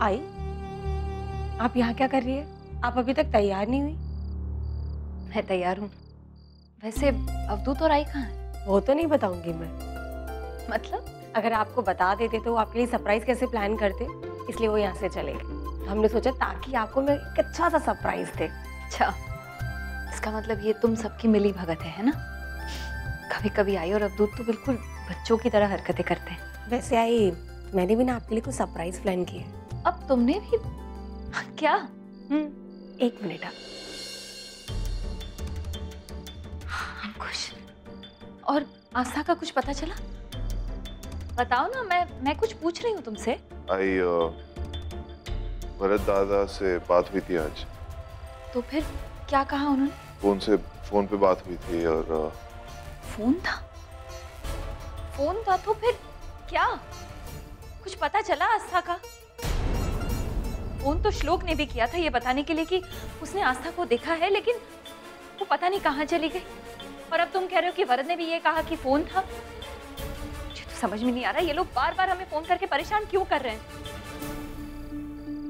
आई, आप यहाँ क्या कर रही है? आप अभी तक तैयार नहीं हुई? मैं तैयार हूँ। वैसे अवधूत और आई कहाँ है? वो तो नहीं बताऊंगी मैं। मतलब? अगर आपको बता देते तो वो आपके लिए सरप्राइज कैसे प्लान करते, इसलिए वो यहाँ से चले गए। हमने सोचा ताकि आपको मैं एक अच्छा सा सरप्राइज दे। अच्छा, इसका मतलब ये तुम सबकी मिली भगत है ना? कभी कभी आई और अवधूत तो बिल्कुल बच्चों की तरह हरकतें करते हैं। वैसे आई, मैंने भी ना आपके लिए कुछ सरप्राइज प्लान किया है। अब तुमने भी? क्या? एक मिनट। अंकुश, और आस्था का कुछ पता चला? बताओ ना, मैं कुछ पूछ रही हूँ तुमसे। आई भरत दादा से बात हुई थी आज। तो फिर क्या कहा उन्होंने? फोन पे बात हुई थी और फोन था तो फिर क्या कुछ पता चला आस्था का? फोन तो श्लोक ने भी किया था ये बताने के लिए कि उसने आस्था को देखा है, लेकिन वो पता नहीं कहाँ चली गई। और अब तुम कह रहे हो कि वरद ने भी ये कहा कि फोन था। मुझे तो समझ में नहीं आ रहा ये लोग बार बार हमें फोन करके परेशान क्यों कर रहे हैं।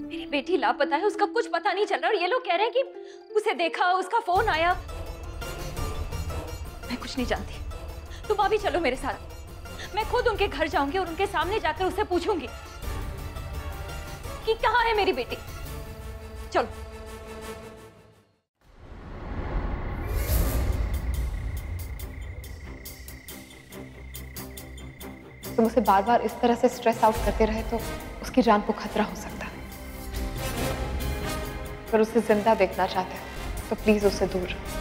मेरी बेटी लापता है, उसका कुछ पता नहीं चल रहा, और ये लोग कह रहे हैं कि उसे देखा, उसका फोन आया। मैं कुछ नहीं जानती, तुम अभी चलो मेरे साथ। मैं खुद उनके घर जाऊंगी और उनके सामने जाकर उससे पूछूंगी कि कहाँ है मेरी बेटी। चलो। तुम उसे बार बार इस तरह से स्ट्रेस आउट करते रहे तो उसकी जान को खतरा हो सकता है। अगर उसे जिंदा देखना चाहते हो तो प्लीज उससे दूर रहो।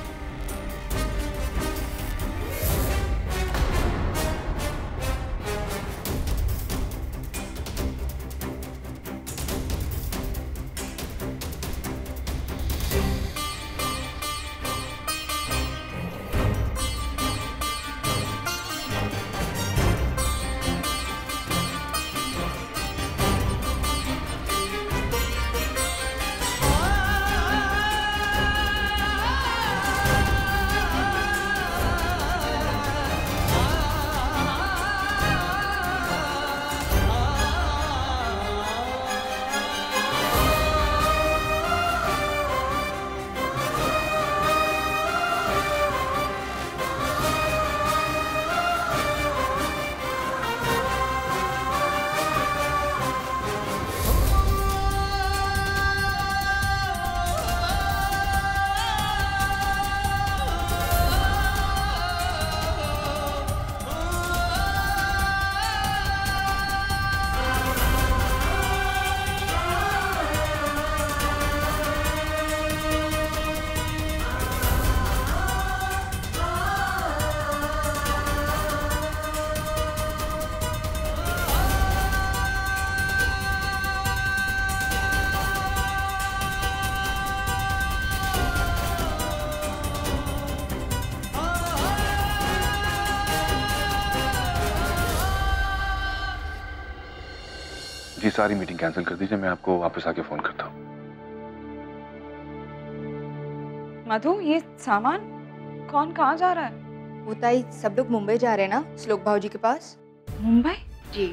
जी सारी मीटिंग कैंसिल कर दीजिए, मैं आपको वापस आके फोन करता हूँ। मधु, ये सामान कौन कहाँ जा रहा है? होताई सब लोग मुंबई जा रहे हैं ना, श्लोक भाऊजी के पास। मुंबई? जी।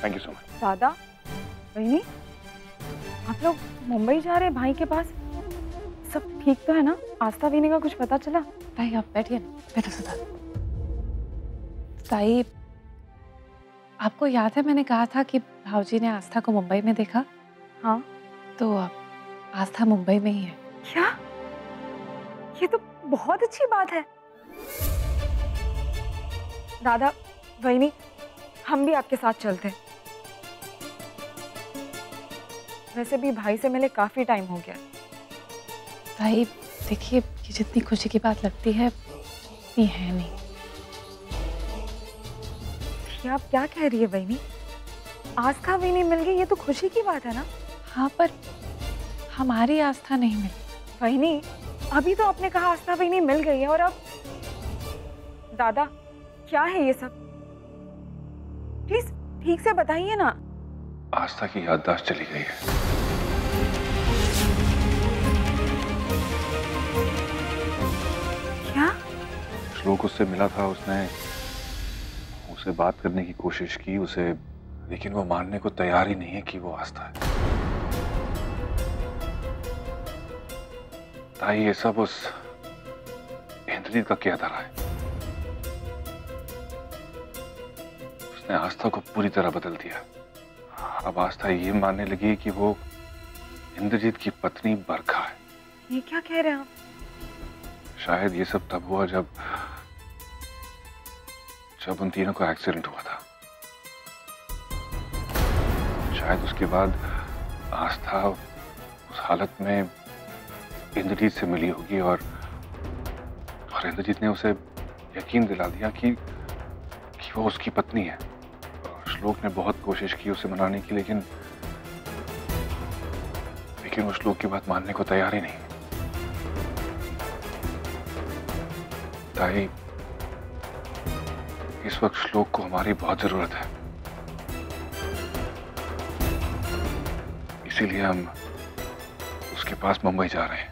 Thank you so much. दादा, बहनी, आप लोग मुंबई जा रहे हैं भाई के पास? सब ठीक तो है ना? आस्था वीने का कुछ पता चला? ताई आप बैठिए ना, बैठो सदा। ताई, आपको याद है मैंने कहा था कि भाऊजी ने आस्था को मुंबई में देखा? हाँ। तो आस्था मुंबई में ही है। क्या? ये तो बहुत अच्छी बात है। दादा, वहीनी, हम भी आपके साथ चलते हैं। वैसे भी भाई से मिले काफी टाइम हो गया। ताई देखिए, ये जितनी खुशी की बात लगती है इतनी है नहीं। ये आप क्या कह रही है वहीनी? आस्था भी नहीं मिल गई, ये तो खुशी की बात है ना? हाँ, पर हमारी आस्था नहीं मिली। वहीनी, अभी तो आपने कहा आस्था भी नहीं मिल गई है, और अब दादा क्या है ये सब? प्लीज ठीक से बताइए ना। आस्था की याददाश्त चली गई है। क्या? श्लोक उससे मिला था, उसने उससे बात करने की कोशिश की उसे, लेकिन वो मानने को तैयार ही नहीं है कि वो आस्था है। ताई, ये सब उस इंद्रजीत का किया धरा है। उसने आस्था को पूरी तरह बदल दिया। अब आस्था ये मानने लगी कि वो इंद्रजीत की पत्नी बरखा है। ये क्या कह रहे हैं आप? शायद ये सब तब हुआ जब उन तीनों का एक्सीडेंट हुआ था। शायद उसके बाद आस्था उस हालत में इंद्रजीत से मिली होगी और इंद्रजीत ने उसे यकीन दिला दिया कि वो उसकी पत्नी है। और श्लोक ने बहुत कोशिश की उसे मनाने की, लेकिन वो श्लोक की बात मानने को तैयार ही नहीं। ताई, इस वक्त श्लोक को हमारी बहुत जरूरत है, इसीलिए हम उसके पास मुंबई जा रहे हैं।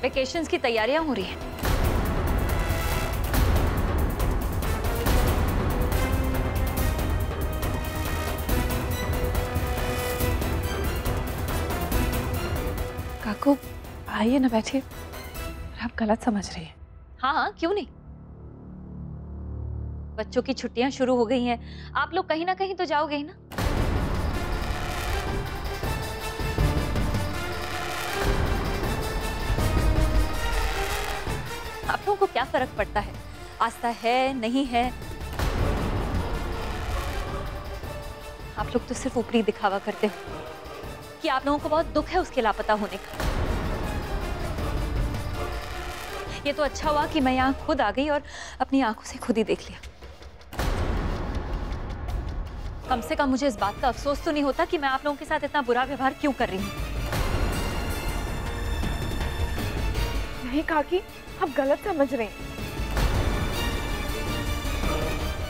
वेकेशंस की तैयारियां हो रही हैं। काकू आइए ना, बैठिए। आप गलत समझ रही हैं। हाँ हाँ, क्यों नहीं। बच्चों की छुट्टियां शुरू हो गई हैं, आप लोग कहीं ना कहीं तो जाओगे ही ना। आप लोगों को क्या फर्क पड़ता है, आस्था है नहीं है। आप लोग तो सिर्फ ऊपरी दिखावा करते हो कि आप लोगों को बहुत दुख है उसके लापता होने का। ये तो अच्छा हुआ कि मैं यहाँ खुद आ गई और अपनी आंखों से खुद ही देख लिया। कम से कम मुझे इस बात का अफसोस तो नहीं होता कि मैं आप लोगों के साथ इतना बुरा व्यवहार क्यों कर रही हूँ। नहीं काकी, आप गलत समझ रहे हैं।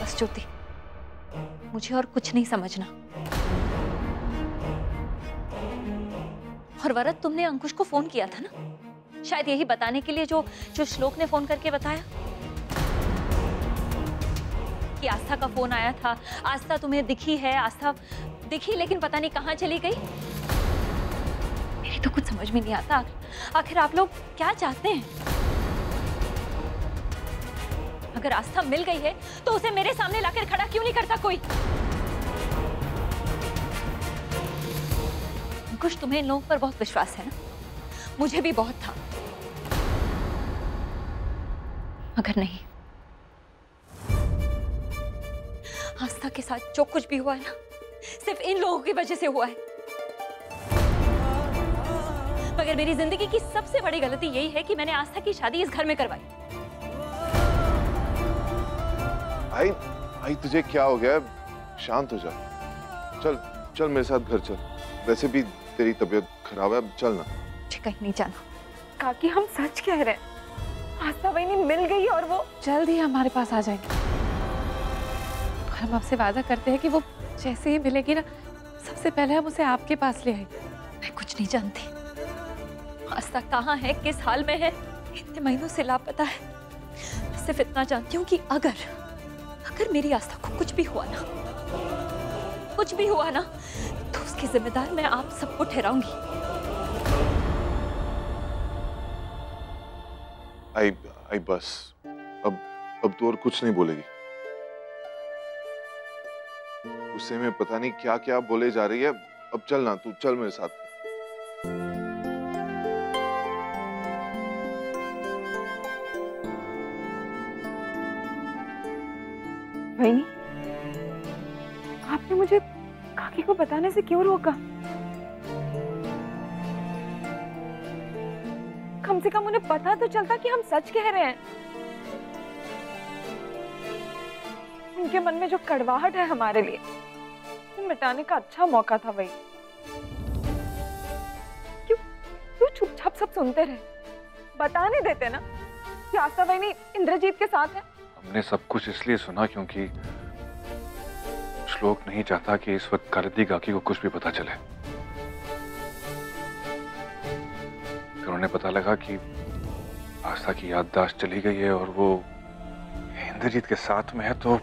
बस ज्योति, मुझे और कुछ नहीं समझना। और वरद, तुमने अंकुश को फोन किया था ना, शायद यही बताने के लिए जो श्लोक ने फोन करके बताया कि आस्था का फोन आया था, आस्था तुम्हें दिखी है, आस्था दिखी लेकिन पता नहीं कहाँ चली गई। मेरी तो कुछ समझ में नहीं आता, आखिर आप लोग क्या चाहते हैं। अगर आस्था मिल गई है तो उसे मेरे सामने लाकर खड़ा क्यों नहीं करता कोई। अंकुश, तुम्हें इन लोगों पर बहुत विश्वास है ना, मुझे भी बहुत था। मगर नहीं, आस्था के साथ जो कुछ भी हुआ है ना, सिर्फ इन लोगों की वजह से हुआ है। मगर मेरी जिंदगी की सबसे बड़ी गलती यही है कि मैंने आस्था की शादी इस घर में करवाई। आई तुझे क्या हो गया? शांत हो जा। चल चल मेरे साथ घर चल। वैसे भी तेरी तबीयत खराब है, अब चल ना। मुझे कहीं नहीं जाना। काकी, हम सच कह रहे हैं। आस्था वही मिल गई और वो जल्द ही हमारे पास आ जाएंगे। हम आपसे वादा करते हैं कि वो जैसे ही मिलेगी ना, सबसे पहले हम उसे आपके पास ले आएंगे। मैं कुछ नहीं जानती आस्था कहाँ है, किस हाल में है, इतने महीनों से लापता है। सिर्फ इतना जानती हूँ कि अगर मेरी आस्था को कुछ भी हुआ ना, तो उसकी जिम्मेदार मैं आप सबको ठहराऊंगी। आई बस, अब तो और कुछ नहीं बोलेगी। गुस्से में पता नहीं क्या क्या बोले जा रही है। अब चल ना, तू चल मेरे साथ। वही, आपने मुझे काकी को बताने से क्यों रोका? कम से कम उन्हें पता तो चलता कि हम सच कह रहे हैं। उनके मन में जो कड़वाहट है हमारे लिए, वो मिटाने का अच्छा मौका था। वही क्यों चुपचाप सब सुनते रहे? बताने देते ना कि आस्था वही इंद्रजीत के साथ है। हमने सब कुछ इसलिए सुना क्योंकि श्लोक नहीं चाहता कि इस वक्त कालिंदी काकी को कुछ भी पता चले। फिर उन्हें पता लगा कि आस्था की याददाश्त चली गई है और वो इंद्रजीत के साथ में है तो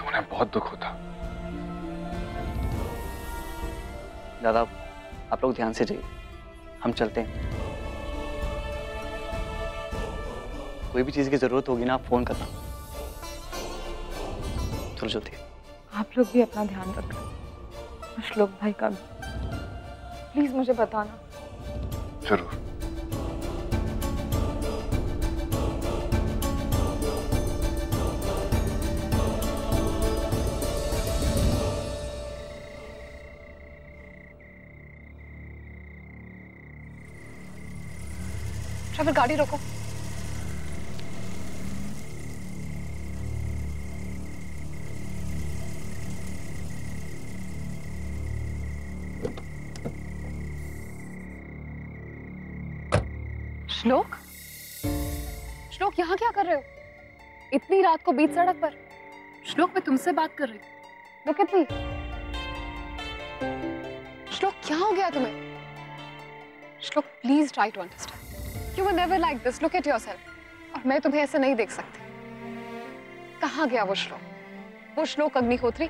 उन्हें बहुत दुख होता। दादा आप लोग ध्यान से जाइए, हम चलते हैं। कोई भी चीज की जरूरत होगी ना आप फोन करना। चलो ज्योति। आप लोग भी अपना ध्यान रखना, श्लोक भाई का भी। प्लीज मुझे बताना। जरूर। ट्रैवल गाड़ी रोको। श्लोक, श्लोक यहाँ क्या कर रहे हो? इतनी रात को बीच सड़क पर? श्लोक मैं तुमसे बात कर रही हूँ। Look at me। श्लोक क्या हो गया तुम्हें? Shlok please try to understand. You were never like this. Look at yourself। और मैं तुम्हें ऐसे नहीं देख सकती। कहाँ गया वो श्लोक? वो श्लोक अग्निहोत्री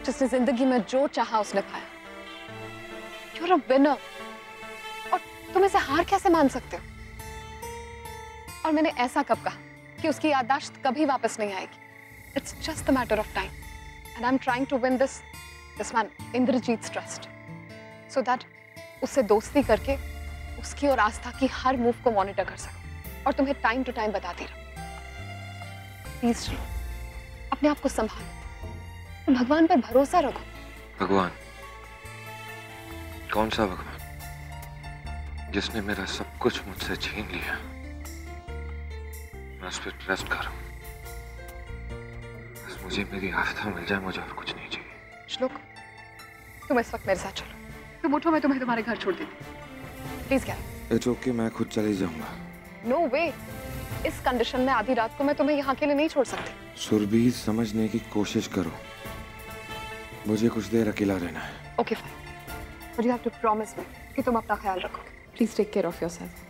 जिसने जिंदगी में जो चाहा उसने पाया। You're a winner। और तुम इसे हार कैसे मान सकते हो? और मैंने ऐसा कब कहा कि उसकी याददाश्त कभी वापस नहीं आएगी? It's just a matter of time, and I'm trying to win this man इंद्रजीत's trust, so that उससे दोस्ती करके उसकी और आस्था की हर मूव को मॉनिटर कर सकूं और तुम्हें टाइम टू टाइम बताती रहूं। प्लीज अपने आप को संभालो, भगवान पर भरोसा रखो। भगवान? कौन सा भगवान? जिसने मेरा सब कुछ मुझसे छीन लिया। मैं उस पर ट्रस्ट करूं। बस मुझे मेरी आस्था मिल जाए, मुझे और कुछ नहीं चाहिए। श्लोक तुम इस वक्त मेरे साथ चलो। तुम उठो, मैं तुम्हें तुम्हारे घर छोड़ देती हूँ। प्लीज क्या? इट्स ओके, मैं खुद चली जाऊंगा। नो वे। इस कंडीशन में आधी रात को मैं तुम्हें यहाँ के लिए नहीं छोड़ सकती। सुरभि समझने की कोशिश करो, मुझे कुछ देर अकेला रहना है। Okay fine, but you have to promise me कि तुम अपना ख्याल रखोगे। Please take care of yourself.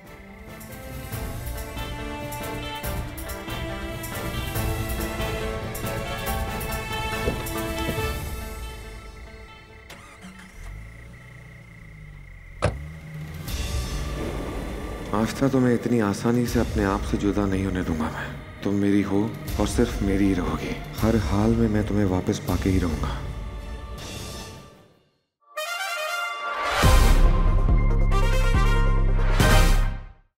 Aastha तुम्हें इतनी आसानी से अपने आप से जुदा नहीं होने दूंगा मैं। तुम मेरी हो और सिर्फ मेरी ही रहोगी। हर हाल में मैं तुम्हें वापस पाके ही रहूंगा।